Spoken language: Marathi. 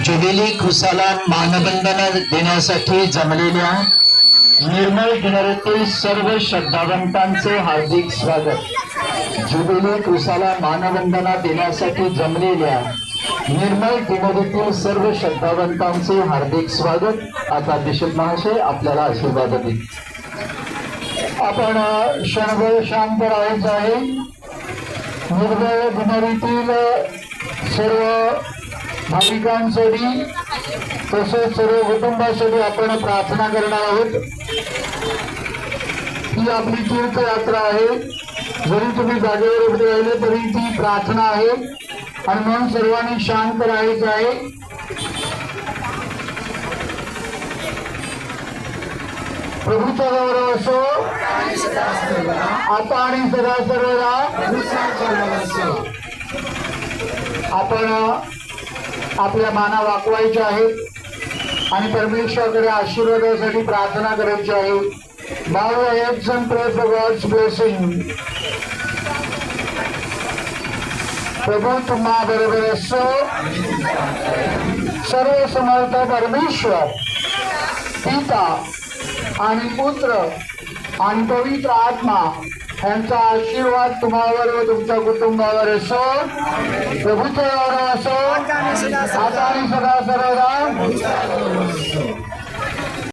जुबिली खुसाला मानवंदना देण्यासाठी जमलेल्या निर्मळ किनाऱ्यातील सर्व श्रद्धावंतांचे हार्दिक स्वागत। जुबिली खुसाला मानवंदना देण्यासाठी जमलेल्या निर्मळ किनाऱ्यातील सर्व श्रद्धावंतांचे हार्दिक स्वागत। आता बिशप महाशय आपल्याला आशीर्वाद देतील। आपण क्षणभर शांत राहायचं आहे। निर्मळ किनाऱ्यातील सर्व भाविकांसाठी तसेच सर्व कुटुंबासाठी आपण प्रार्थना करणार आहोत। ही आपली तीर्थयात्रा आहे। जरी तुम्ही जागेवर उभे राहिले तरी ती प्रार्थना आहे आणि म्हणून सर्वांनी शांत राहायचं आहे। प्रभूचा गौरव असो आता आणि सदा सर्वदा। आपण आपल्या माना वाकवायच्या आहेत आणि परमेश्वराकडे आशीर्वादासाठी प्रार्थना करायची आहे। Bow your heads and pray for God's blessing. प्रभू तुम्हा बरोबर असो। सर्व समर्थ परमेश्वर पिता आणि पुत्र आणि पवित्र आत्मा यांचा आशीर्वाद तुम्हावर व तुमच्या कुटुंबावर असो। प्रभूचा गौरव असो आता आणि सदा सर्वदा।